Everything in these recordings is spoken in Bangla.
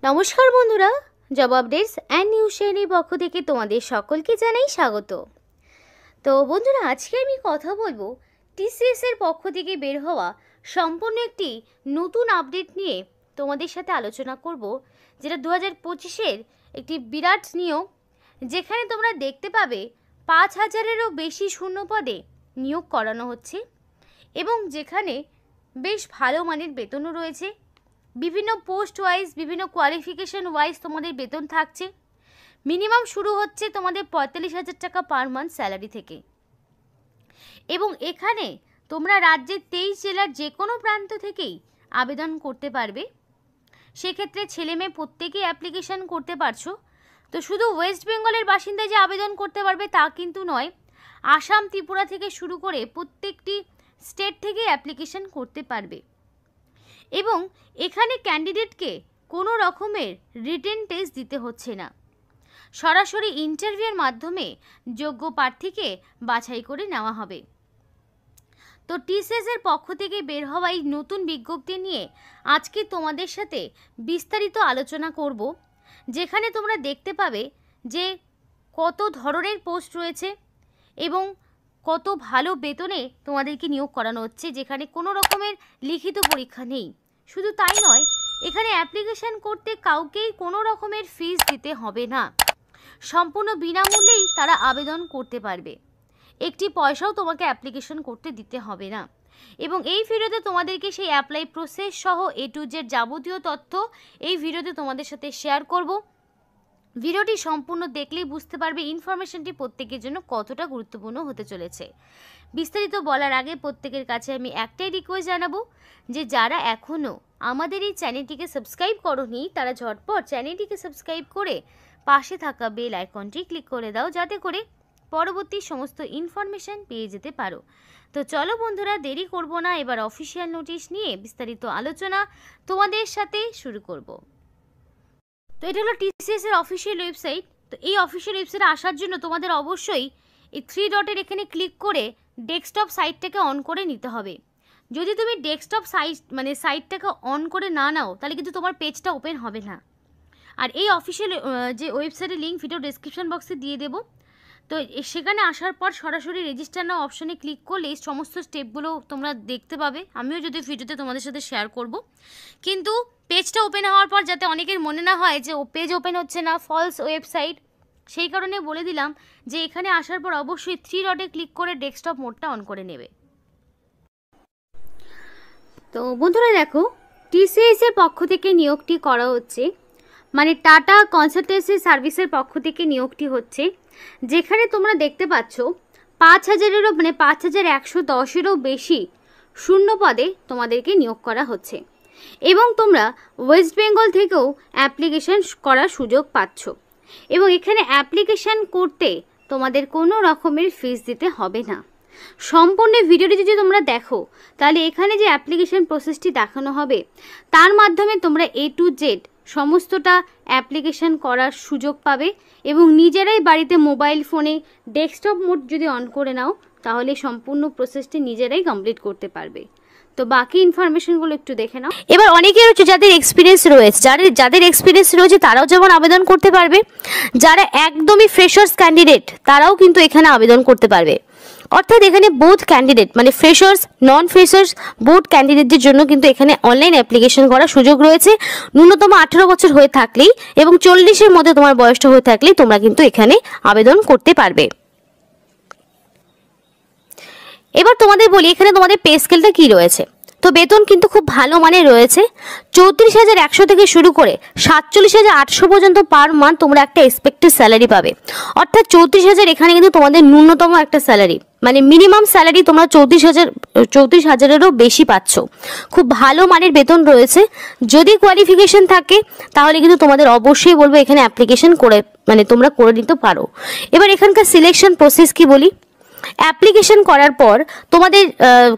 নমস্কার বন্ধুরা, জব আপডেটস অ্যান্ড নিউজ চ্যানেলের পক্ষ থেকে তোমাদের সকলকে জানাই স্বাগত। তো বন্ধুরা, আজকে আমি কথা বলবো টিসিএস এর পক্ষ থেকে বের হওয়া সম্পূর্ণ একটি নতুন আপডেট নিয়ে তোমাদের সাথে আলোচনা করব, যেটা 2025-এর একটি বিরাট নিয়োগ, যেখানে তোমরা দেখতে পাবে 5000-এরও বেশি শূন্য পদে নিয়োগ করানো হচ্ছে এবং যেখানে বেশ ভালো মানের বেতনও রয়েছে। বিভিন্ন পোস্ট ওয়াইজ, বিভিন্ন কোয়ালিফিকেশন ওয়াইজ তোমাদের বেতন থাকছে। মিনিমাম শুরু হচ্ছে তোমাদের 45,000 টাকা পার মান্থ স্যালারি থেকে। এবং এখানে তোমরা রাজ্যের 23 জেলার যে কোনো প্রান্ত থেকেই আবেদন করতে পারবে। সেক্ষেত্রে ছেলে মেয়ে প্রত্যেকেই অ্যাপ্লিকেশন করতে পারছো। তো শুধু ওয়েস্ট বেঙ্গলের বাসিন্দা যে আবেদন করতে পারবে তা কিন্তু নয়, আসাম, ত্রিপুরা থেকে শুরু করে প্রত্যেকটি স্টেট থেকে অ্যাপ্লিকেশন করতে পারবে। এবং এখানে ক্যান্ডিডেটকে কোনো রকমের রিটেন টেস্ট দিতে হচ্ছে না, সরাসরি ইন্টারভিউয়ের মাধ্যমে যোগ্য প্রার্থীকে বাছাই করে নেওয়া হবে। তো টিসিএস এর পক্ষ থেকে বের হওয়া এই নতুন বিজ্ঞপ্তি নিয়ে আজকে তোমাদের সাথে বিস্তারিত আলোচনা করব, যেখানে তোমরা দেখতে পাবে যে কত ধরনের পোস্ট রয়েছে এবং কত ভালো বেতনে তোমাদেরকে নিয়োগ করানো হচ্ছে, যেখানে কোনো রকমের লিখিত পরীক্ষা নেই। শুধু তাই নয়, এখানে অ্যাপ্লিকেশন করতে কাউকেই কোনো রকমের ফিস দিতে হবে না, সম্পূর্ণ বিনামূল্যেই তারা আবেদন করতে পারবে। একটি পয়সাও তোমাকে অ্যাপ্লিকেশন করতে দিতে হবে না। এবং এই ভিডিওতে তোমাদেরকে সেই অ্যাপ্লাই প্রসেস সহ A to Z যাবতীয় তথ্য এই ভিডিওতে তোমাদের সাথে শেয়ার করব। ভিডিওটি সম্পূর্ণ দেখলেই বুঝতে পারবে ইনফরমেশনটি প্রত্যেকের জন্য কতটা গুরুত্বপূর্ণ হতে চলেছে। বিস্তারিত বলার আগে প্রত্যেকের কাছে আমি একটাই রিকোয়েস্ট জানাবো, যে যারা এখনও আমাদের এই চ্যানেলটিকে সাবস্ক্রাইব করোনি তারা ঝটপট চ্যানেলটিকে সাবস্ক্রাইব করে পাশে থাকা বেল আইকনটি ক্লিক করে দাও, যাতে করে পরবর্তী সমস্ত ইনফরমেশন পেয়ে যেতে পারো। তো চলো বন্ধুরা, দেরি করব না, এবার অফিসিয়াল নোটিশ নিয়ে বিস্তারিত আলোচনা তোমাদের সাথে শুরু করব। তো এটা হলো টিসিএস এর অফিসিয়াল ওয়েবসাইট। তো এই অফিসিয়াল ওয়েবসাইটে আসার জন্য তোমাদের অবশ্যই এই 3 ডটের এখানে ক্লিক করে ডেস্কটপ সাইটটাকে অন করে নিতে হবে। যদি তুমি ডেস্কটপ সাইটটাকে অন করে না নাও, তাহলে কিন্তু তোমার পেজটা ওপেন হবে না। আর এই অফিসিয়াল যে ওয়েবসাইটের লিঙ্ক ভিডিও ডেসক্রিপশন বক্সে দিয়ে দেবো। তো সেখানে আসার পর সরাসরি রেজিস্টার নাও অপশনে ক্লিক করলে এই সমস্ত স্টেপগুলো তোমরা দেখতে পাবে। আমিও যদি ভিডিওতে তোমাদের সাথে শেয়ার করব, কিন্তু পেজটা ওপেন হওয়ার পর যাতে অনেকের মনে না হয় যে পেজ ওপেন হচ্ছে না, ফলস ওয়েবসাইট, সেই কারণে বলে দিলাম যে এখানে আসার পর অবশ্যই 3 ডটে ক্লিক করে ডেস্কটপ মোডটা অন করে নেবে। তো বন্ধুরা দেখো, টিসিএস এর পক্ষ থেকে নিয়োগটি করা হচ্ছে, মানে টাটা কনসালটেন্সি সার্ভিসের পক্ষ থেকে নিয়োগটি হচ্ছে, যেখানে তোমরা দেখতে পাচ্ছ 5000-এরও 5110-এরও বেশি শূন্য পদে তোমাদেরকে নিয়োগ করা হচ্ছে। এবং তোমরা ওয়েস্ট বেঙ্গল থেকেও অ্যাপ্লিকেশন করার সুযোগ পাচ্ছ। এবং এখানে অ্যাপ্লিকেশন করতে তোমাদের কোনো রকমের ফিস দিতে হবে না। সম্পূর্ণ ভিডিওটি যদি তোমরা দেখো, তাহলে এখানে যে অ্যাপ্লিকেশন প্রসেসটি দেখানো হবে তার মাধ্যমে তোমরা A to Z সমস্তটা অ্যাপ্লিকেশন করার সুযোগ পাবে। এবং নিজেরাই বাড়িতে মোবাইল ফোনে ডেস্কটপ মোড যদি অন করে নাও, তাহলে সম্পূর্ণ প্রসেসটি নিজেরাই কমপ্লিট করতে পারবে। তো বাকি ইনফরমেশনগুলো একটু দেখে নাও। এবার অনেকেই হচ্ছে যাদের এক্সপিরিয়েন্স রয়েছে, যাদের এক্সপিরিয়েন্স রয়েছে তারাও যেমন আবেদন করতে পারবে, যারা একদমই ফ্রেশার্স ক্যান্ডিডেট তারাও কিন্তু এখানে আবেদন করতে পারবে। অর্থাৎ এখানে বোথ ক্যান্ডিডেট, মানে ফ্রেশার্স, নন ফ্রেশার্স, বোথ ক্যান্ডিডেটদের জন্য কিন্তু এখানে অনলাইন অ্যাপ্লিকেশন করার সুযোগ রয়েছে। ন্যূনতম 18 বছর হয়ে থাকলেই এবং 40-এর মধ্যে তোমার বয়সটা হয়ে থাকলেই তোমরা কিন্তু এখানে আবেদন করতে পারবে। এবার তোমাদের বলি এখানে তোমাদের পে স্কেলটা কি রয়েছে। তো বেতন কিন্তু খুব ভালো মানের রয়েছে। 34,100 থেকে শুরু করে 47,800 পর্যন্ত পার মান্থ তোমরা একটা এক্সপেক্টেড স্যালারি পাবে। অর্থাৎ 34,000 এখানে কিন্তু তোমাদের ন্যূনতম একটা স্যালারি, মানে মিনিমাম স্যালারি তোমরা 34,000-এরও বেশি পাচ্ছ। খুব ভালো মানের বেতন রয়েছে। যদি কোয়ালিফিকেশন থাকে তাহলে কিন্তু তোমাদের অবশ্যই বলবো এখানে অ্যাপ্লিকেশন করে তোমরা করে নিতে পারো। এবার এখানকার সিলেকশন প্রসেস কি বলি। অ্যাপ্লিকেশন করার পর তোমাদের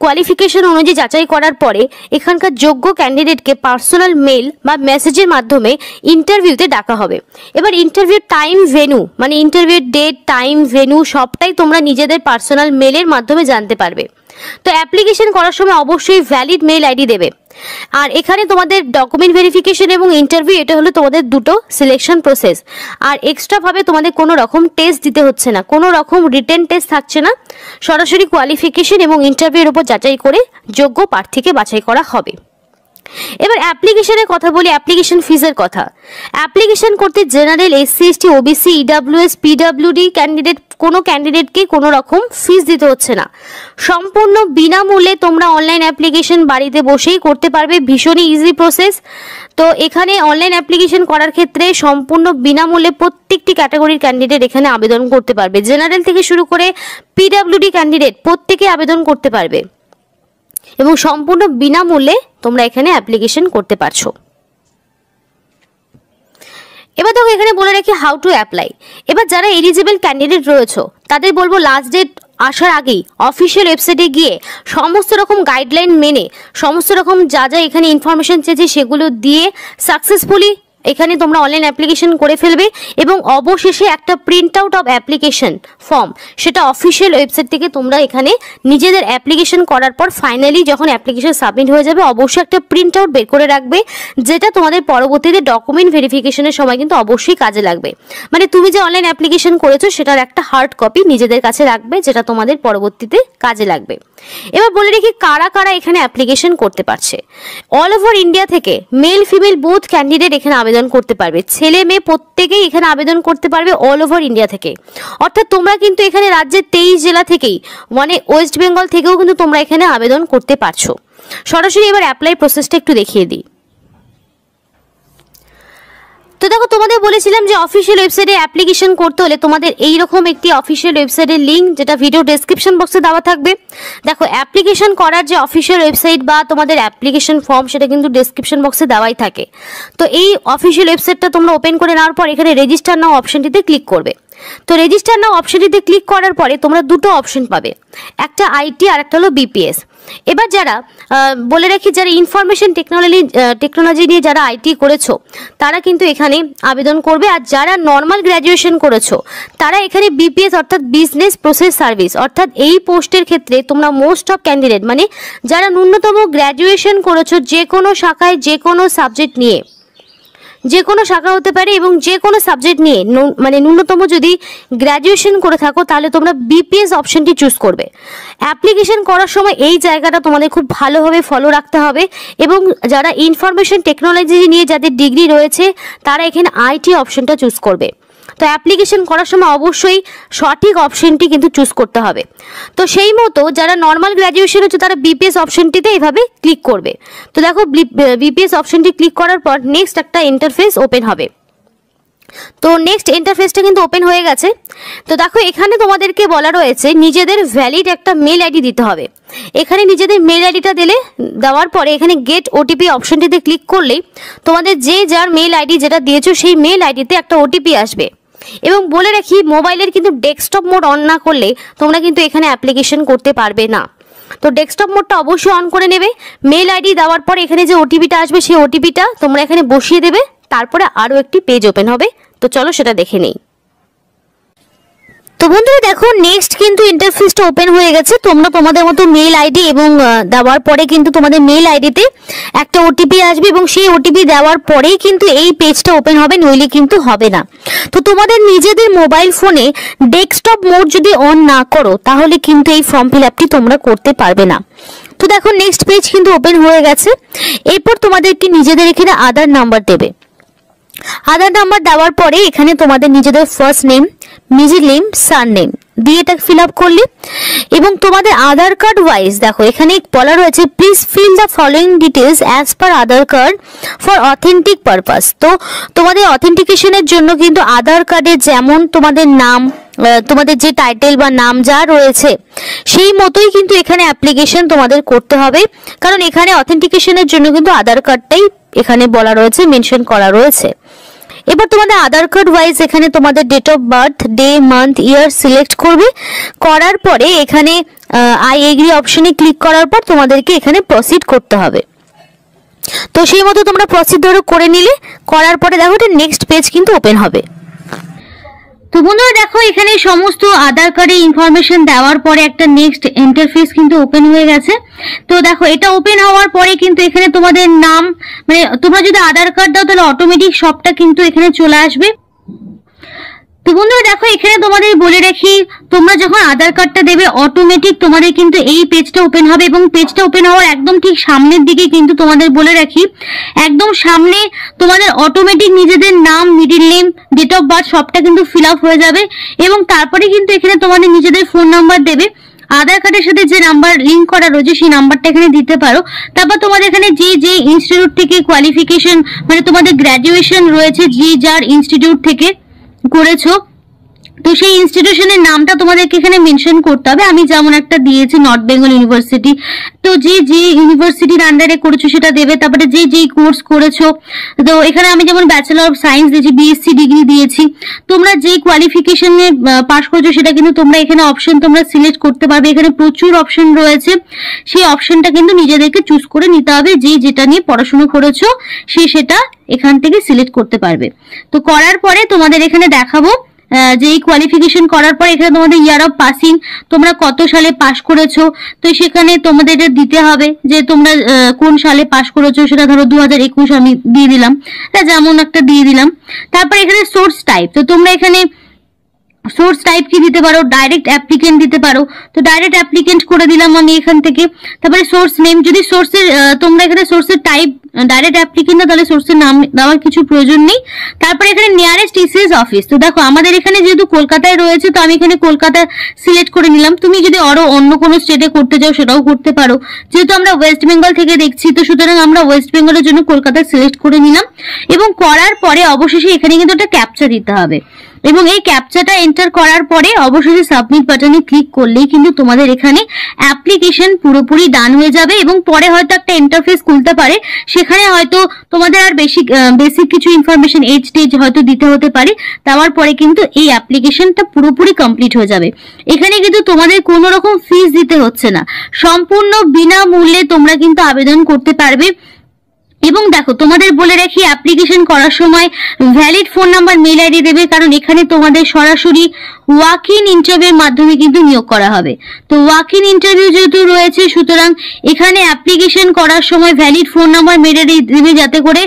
কোয়ালিফিকেশন অনুযায়ী যাচাই করার পরে এখানকার যোগ্য ক্যান্ডিডেটকে পার্সোনাল মেল বা মেসেজের মাধ্যমে ইন্টারভিউতে ডাকা হবে। এবার interview time, venue, interview date, time, venue সবটাই তোমরা নিজেদের পার্সোনাল মেলের মাধ্যমে জানতে পারবে। তো অ্যাপ্লিকেশন করার সময় অবশ্যই ভ্যালিড মেল আইডি দেবে। আর এখানে তোমাদের ডকুমেন্ট ভেরিফিকেশন এবং ইন্টারভিউ, এটা হলো তোমাদের দুটো সিলেকশন প্রসেস। আর এক্সট্রাভাবে তোমাদের কোনো রকম টেস্ট দিতে হচ্ছে না, কোনো রকম রিটেন টেস্ট থাকছে না, সরাসরি কোয়ালিফিকেশন এবং ইন্টারভিউর উপর যাচাই করে যোগ্য প্রার্থীকে বাছাই করা হবে। এবার অ্যাপ্লিকেশনের কথা বলি, অ্যাপ্লিকেশন ফিজের কথা। অ্যাপ্লিকেশন করতে general, SC ST, OBC, EWS, PWD candidate, কোনো ক্যান্ডিডেটকে কোনো রকম ফিস দিতে হচ্ছে না। সম্পূর্ণ বিনামূল্যে তোমরা অনলাইন অ্যাপ্লিকেশন বাড়িতে বসেই করতে পারবে, ভীষণই ইজি প্রসেস। তো এখানে অনলাইন অ্যাপ্লিকেশন করার ক্ষেত্রে সম্পূর্ণ বিনামূল্যে প্রত্যেকটি ক্যাটাগরির ক্যান্ডিডেট এখানে আবেদন করতে পারবে। জেনারেল থেকে শুরু করে পিডাব্লিউডি ক্যান্ডিডেট প্রত্যেকে আবেদন করতে পারবে এবং সম্পূর্ণ বিনামূল্যে তোমরা এখানে অ্যাপ্লিকেশন করতে পারছো। এবার দেখো এখানে বলে রাখি হাউ টু অ্যাপ্লাই। এবার যারা এলিজিবল ক্যান্ডিডেট রয়েছে তাদের বলবো লাস্ট ডেট আসার আগেই অফিসিয়াল ওয়েবসাইটে গিয়ে সমস্ত রকম গাইডলাইন মেনে, সমস্ত রকম যা যা এখানে ইনফরমেশন চেয়েছে সেগুলো দিয়ে সাকসেসফুলি এখানে তোমরা অনলাইন অ্যাপ্লিকেশন করে ফেলবে এবং অবশেষে একটা print out of application form, সেটা অফিসিয়াল ওয়েবসাইট থেকে তোমরা এখানে নিজেদের অ্যাপ্লিকেশন করার পর ফাইনালি যখন অ্যাপ্লিকেশন সাবমিট হয়ে যাবে অবশ্যই একটা প্রিন্ট আউট বের করে রাখবে, যেটা তোমাদের পরবর্তীতে ডকুমেন্ট ভেরিফিকেশনের সময় কিন্তু অবশ্যই কাজে লাগবে। মানে তুমি যে অনলাইন অ্যাপ্লিকেশন করেছো সেটার একটা হার্ড কপি নিজেদের কাছে রাখবে, যেটা তোমাদের পরবর্তীতে কাজে লাগবে। এবার বলে রেখি কারা কারা এখানে অ্যাপ্লিকেশন করতে পারছে। অল ওভার ইন্ডিয়া থেকে মেল ফিমেল বোথ ক্যান্ডিডেট এখানে আবেদন করতে পারবে, ছেলে মেয়ে প্রত্যেকেই এখানে আবেদন করতে পারবে অল ওভার ইন্ডিয়া থেকে। অর্থাৎ তোমরা কিন্তু এখানে রাজ্যের 23 জেলা থেকেই, মানে ওয়েস্ট বেঙ্গল থেকেও কিন্তু তোমরা এখানে আবেদন করতে পারছো। সরাসরি এবার অ্যাপ্লাই প্রসেসটা একটু দেখিয়ে দিই। তো দেখো তোমাদের বলেছিলাম যে অফিসিয়াল ওয়েবসাইটে অ্যাপ্লিকেশন করতে হলে তোমাদের এইরকম একটি অফিসিয়াল ওয়েবসাইটের লিঙ্ক, যেটা ভিডিও ডেসক্রিপশন বক্সে দেওয়া থাকবে। দেখো অ্যাপ্লিকেশন করার যে অফিসিয়াল ওয়েবসাইট বা তোমাদের অ্যাপ্লিকেশন ফর্ম সেটা কিন্তু ডেসক্রিপশন বক্সে দেওয়াই থাকে। তো এই অফিসিয়াল ওয়েবসাইটটা তোমরা ওপেন করে নেওয়ার পর এখানে রেজিস্টার নাও অপশনটিতে ক্লিক করবে। তো রেজিস্টার নাও অপশনটিতে ক্লিক করার পরে তোমরা দুটো অপশন পাবে, একটা আইটি আর একটা হলো বিপিএস। এবার যারা বলে রাখি যারা ইনফরমেশন টেকনোলজি নিয়ে যারা আইটি করেছো তারা কিন্তু এখানে আবেদন করবে, আর যারা নর্মাল গ্র্যাজুয়েশন করেছো তারা এখানে বিপিএস অর্থাৎ বিজনেস প্রসেস সার্ভিস, অর্থাৎ এই পোস্টের ক্ষেত্রে তোমরা মোস্ট অফ ক্যান্ডিডেট মানে যারা ন্যূনতম গ্র্যাজুয়েশন করেছো যে কোনো শাখায় যে কোনো সাবজেক্ট নিয়ে, যে কোনো শাখা হতে পারে এবং যে কোনো সাবজেক্ট নিয়ে মানে ন্যূনতম যদি গ্র্যাজুয়েশন করে থাকো তাহলে তোমরা বিপিএস অপশনটি চুজ করবে। অ্যাপ্লিকেশন করার সময় এই জায়গাটা তোমাদের খুব ভালোভাবে ফলো রাখতে হবে এবং যারা ইনফরমেশন টেকনোলজি নিয়ে যাদের ডিগ্রি রয়েছে তারা এখানে আইটি অপশনটা চুজ করবে। তো অ্যাপ্লিকেশন করার সময় অবশ্যই সঠিক অপশনটি কিন্তু চুজ করতে হবে। তো সেই মতো যারা নর্মাল গ্র্যাজুয়েশন হচ্ছে তারা বিপিএস অপশনটিতে এইভাবে ক্লিক করবে। তো দেখো বিপিএস অপশনটি ক্লিক করার পর নেক্সট একটা ইন্টারফেস ওপেন হবে। তো নেক্সট ইন্টারফেসটা কিন্তু ওপেন হয়ে গেছে। তো দেখো এখানে তোমাদেরকে বলা রয়েছে নিজেদের ভ্যালিড একটা মেল আইডি দিতে হবে। এখানে নিজেদের মেল আইডিটা দেওয়ার পরে এখানে গেট ওটিপি অপশনটিতে ক্লিক করলেই তোমাদের যে যার মেল আইডি যেটা দিয়েছো সেই মেল আইডিতে একটা ওটিপি আসবে। এবং বলে রাখি মোবাইলের কিন্তু ডেস্কটপ মোড অন না করলে তোমরা কিন্তু এখানে অ্যাপ্লিকেশন করতে পারবে না। তো ডেস্কটপ মোডটা অবশ্যই অন করে নেবে। মেল আইডি দেওয়ার পর এখানে যে ওটিপিটা আসবে সেই ওটিপিটা তোমরা এখানে বসিয়ে দেবে, তারপরে আরও একটি পেজ ওপেন হবে। তো চলো সেটা দেখে নেই। তো বন্ধুরা দেখো নেক্সট কিন্তু ইন্টারফেসটা ওপেন হয়ে গেছে। তোমরা তোমাদের মতো মেল আইডি এবং দেওয়ার পরে কিন্তু তোমাদের মেল আইডিতে একটা ওটিপি আসবে এবং সেই ওটিপি দেওয়ার পরেই কিন্তু এই পেজটা ওপেন হবে, নইলে কিন্তু হবে না। তো তোমাদের নিজেদের মোবাইল ফোনে ডেস্কটপ মোড যদি অন না করো তাহলে কিন্তু এই ফর্ম ফিল আপটি তোমরা করতে পারবে না। তো দেখো নেক্সট পেজ কিন্তু ওপেন হয়ে গেছে। এরপর তোমাদেরকে নিজেদের এখানে আধার নাম্বার দেবে। আধার নাম্বার দেওয়ার পরে এখানে তোমাদের নিজেদের ফার্স্ট নেম, মিডিল নেম, সার নেম দিয়ে এটা ফিল আপ করলে এবং তোমাদের আধার কার্ড ওয়াইজ দেখো এখানে বলা রয়েছে please fill the following details as per Aadhaar card for authentic purpose. তো তোমাদের অথেন্টিকেশনের জন্য কিন্তু আধার কার্ডে যেমন তোমাদের নাম, তোমাদের যে টাইটেল বা নাম যা রয়েছে সেই মতোই কিন্তু এখানে অ্যাপ্লিকেশন তোমাদের করতে হবে, কারণ এখানে অথেন্টিকেশনের জন্য কিন্তু আধার কার্ডটাই এখানে বলা রয়েছে, মেনশন করা রয়েছে। এবার তোমাদের আধার কার্ড ওয়াইজ এখানে তোমাদের date of birth, day, month, year select করবে। করার পরে এখানে আই এগ্রি অপশনে ক্লিক করার পর তোমাদেরকে এখানে প্রসিড করতে হবে। তো সেই মতো তোমরা প্রসিড করে নিলে, করার পরে দেখো এটা নেক্সট পেজ কিন্তু ওপেন হবে। তো বন্ধুরা দেখো এখানে সমস্ত আধার কার্ডের ইনফরমেশন দেওয়ার পরে একটা নেক্সট ইন্টারফেস কিন্তু ওপেন হয়ে গেছে। তো দেখো এটা ওপেন হওয়ার পরে কিন্তু এখানে তোমাদের নাম, মানে তোমরা যদি আধার কার্ড দাও তাহলে অটোমেটিক সবটা কিন্তু এখানে চলে আসবে। তো বন্ধুরা দেখো এখানে তোমাদের বলে রাখি, তোমরা যখন আধার কার্ডটা দেবে অটোমেটিক তোমাদের কিন্তু এই পেজটা ওপেন হবে, এবং পেজটা ওপেন হওয়ার একদম ঠিক সামনের দিকে কিন্তু তোমাদের বলে রাখি, একদম সামনে তোমাদের অটোমেটিক নিজেদের নাম, middle name, date of birth সবটা কিন্তু ফিল আপ হয়ে যাবে। এবং তারপরে কিন্তু এখানে তোমাদের নিজেদের ফোন নাম্বার দেবে, আধার কার্ডের সাথে যে নাম্বার লিঙ্ক করা রয়েছে সেই নাম্বারটা এখানে দিতে পারো। তারপর তোমাদের এখানে যে ইনস্টিটিউট থেকে কোয়ালিফিকেশন, মানে তোমাদের গ্র্যাজুয়েশন রয়েছে, যার ইনস্টিটিউট থেকে করেছো, তো সেই ইনস্টিটিউশনের নামটা তোমাদেরকে এখানে মেনশন করতে হবে। আমি যেমন একটা দিয়েছি নর্থ বেঙ্গল ইউনিভার্সিটি, তো যে ইউনিভার্সিটির আন্ডারে করেছো সেটা দেবে। তারপরে যে কোর্স করেছো, তো এখানে আমি যেমন ব্যাচেলর অফ সায়েন্স দিয়েছি, বিএসসি ডিগ্রি দিয়েছি। তোমরা যে কোয়ালিফিকেশনে পাস করেছো সেটা কিন্তু তোমরা এখানে অপশন তোমরা সিলেক্ট করতে পারবে। এখানে প্রচুর অপশন রয়েছে, সেই অপশনটা কিন্তু নিজেদেরকে চুজ করে নিতে হবে। যেটা নিয়ে পড়াশোনা করেছো সেটা এখান থেকে সিলেক্ট করতে পারবে। তো করার পরে তোমাদের এখানে দেখাবো যে এই কোয়ালিফিকেশন করার পর এখানে তোমাদের ইয়ার অফ পাসিং, তোমরা কত সালে পাস করেছো, তো সেখানে তোমাদের এটা দিতে হবে যে তোমরা কোন সালে পাস করেছো। সেটা ধরো 2021 আমি দিয়ে দিলাম, যেমন একটা দিয়ে দিলাম। তারপর এখানে সোর্স টাইপ, তো তোমরা এখানে সোর্স টাইপ কি দিতে পারো, ডাইরেক্ট অ্যাপ্লিকেন্ট দিতে পারো, তো ডাইরেক্ট অ্যাপ্লিকেন্ট করে দিলাম আমি এখান থেকে। তারপরে সোর্স নেম, যদি সোর্সের তোমরা এখানে সোর্সের টাইপ ডাইরেক্ট অ্যাপ্লিকেন্ট না, তাহলে সোর্সের নাম দেওয়ার কিছু প্রয়োজন নেই। তারপরে এখানে নিয়ারেস্ট টিসিএস অফিস, তো দেখো আমাদের এখানে যেহেতু কলকাতায় রয়েছে তো আমি এখানে কলকাতা সিলেক্ট করে নিলাম। তুমি যদি আরো অন্য কোনো স্টেটে করতে চাও সেটাও করতে পারো, যেহেতু আমরা ওয়েস্ট বেঙ্গল থেকে দেখছি তো সুতরাং আমরা ওয়েস্ট বেঙ্গলের জন্য কলকাতা সিলেক্ট করে নিলাম। এবং করার পরে অবশেষে এখানে কিন্তু একটা ক্যাপচা দিতে হবে, এবং এই ক্যাপচাটা এন্টার করার পরে অবশেষে সাবমিট বাটনে ক্লিক করলেই কিন্তু তোমাদের এখানে অ্যাপ্লিকেশন পুরোপুরি ডান হয়ে যাবে। এবং পরে হয়তো একটা ইন্টারফেস খুলতে পারে, সেখানে হয়তো তোমাদের আর বেসিক কিছু ইনফরমেশন এজ টেজ হয়তো দিতে হতে পারে। দেওয়ার পরে কিন্তু এই অ্যাপ্লিকেশনটা পুরোপুরি কমপ্লিট হয়ে যাবে। এখানে কিন্তু তোমাদের কোনো রকম ফিস দিতে হচ্ছে না, সম্পূর্ণ বিনামূল্যে তোমরা কিন্তু আবেদন করতে পারবে। এবং দেখো তোমাদের বলে রাখি, অ্যাপ্লিকেশন করার সময় valid phone number, mail ID দেবে, কারণ এখানে তোমাদের সরাসরি ওয়াক ইন ইন্টারভিউর মাধ্যমে কিন্তু নিয়োগ করা হবে। তো ওয়াক ইন ইন্টারভিউ যেহেতু রয়েছে সুতরাং এখানে অ্যাপ্লিকেশন করার সময় valid phone number, mail ID দেবে, যাতে করে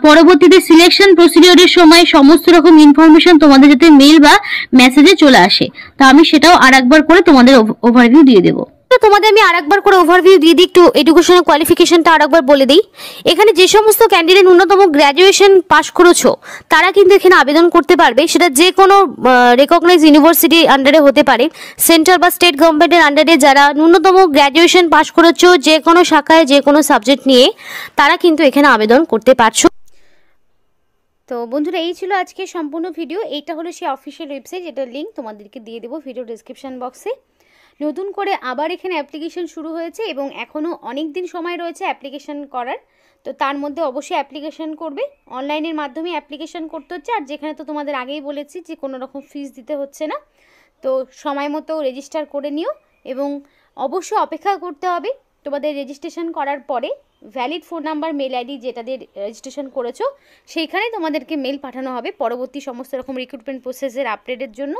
পরবর্তীতে সিলেকশন প্রসিডিওরের সময় সমস্ত রকম ইনফরমেশন তোমাদের যাতে মেল বা মেসেজে চলে আসে। তো আমি সেটাও আরেকবার করে তোমাদের ওভারভিউ দিয়ে দেবো। তোমাদের আমি আরেকবার করে ওভারভিউ দিয়ে দিই, একটু এডুকেশনাল কোয়ালিফিকেশনটা আরেকবার বলে দিই। এখানে যে সমস্ত ক্যান্ডিডেট ন্যূনতম গ্র্যাজুয়েশন পাস করেছো তারা কিন্তু এখানে আবেদন করতে পারবে। সেটা যে কোনো রেকগনাইজ ইউনিভার্সিটির আন্ডারে হতে পারে, সেন্ট্রাল বা স্টেট গভর্নমেন্টের আন্ডারে যারা ন্যূনতম গ্র্যাজুয়েশন পাস করেছো যে কোনো শাখায় যে কোনো সাবজেক্ট নিয়ে, তারা কিন্তু এখানে আবেদন করতে পারছো। তো বন্ধুরা এই ছিল আজকে সম্পূর্ণ ভিডিও। এইটা হলো সেই অফিসিয়াল ওয়েবসাইট, যেটার লিঙ্ক তোমাদেরকে দিয়ে দেবো ভিডিও ডেসক্রিপশন বক্সে। নতুন করে আবার এখানে অ্যাপ্লিকেশন শুরু হয়েছে এবং এখনও অনেক দিন সময় রয়েছে অ্যাপ্লিকেশন করার। তো তার মধ্যে অবশ্যই অ্যাপ্লিকেশন করবে, অনলাইনের মাধ্যমে অ্যাপ্লিকেশন করতে হচ্ছে। আর যেখানে তো তোমাদের আগেই বলেছি যে কোনো রকম ফিস দিতে হচ্ছে না, তো সময় মতো রেজিস্টার করে নিও। এবং অবশ্যই অপেক্ষা করতে হবে তোমাদের রেজিস্ট্রেশন করার পরে valid phone number, mail ID যেটা দিয়ে রেজিস্ট্রেশন করেছো সেইখানে তোমাদেরকে মেল পাঠানো হবে পরবর্তী সমস্ত রকম রিক্রুটমেন্ট প্রসেসের আপডেটের জন্য।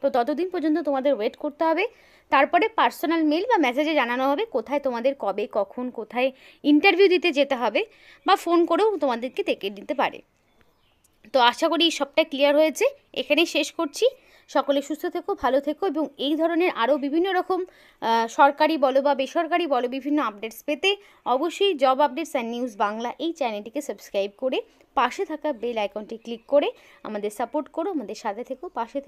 তো ততদিন পর্যন্ত তোমাদের ওয়েট করতে হবে। তারপরে পার্সোনাল মেল বা মেসেজে জানানো হবে কোথায় তোমাদের কবে কখন কোথায় ইন্টারভিউ দিতে যেতে হবে, বা ফোন করেও তোমাদেরকে ডেকে দিতে পারে। তো আশা করি সবটা ক্লিয়ার হয়েছে, এখানেই শেষ করছি। সকলে সুস্থ থেকো, ভালো থেকো, এবং এই ধরনের আরও বিভিন্ন রকম সরকারি বলো বা বেসরকারি বলো বিভিন্ন আপডেটস পেতে অবশ্যই job updates and news Bangla এই চ্যানেলটিকে সাবস্ক্রাইব করে পাশে থাকা বেল আইকনটি ক্লিক করে আমাদের সাপোর্ট করো, আমাদের সাথে থেকো, পাশে থেকো।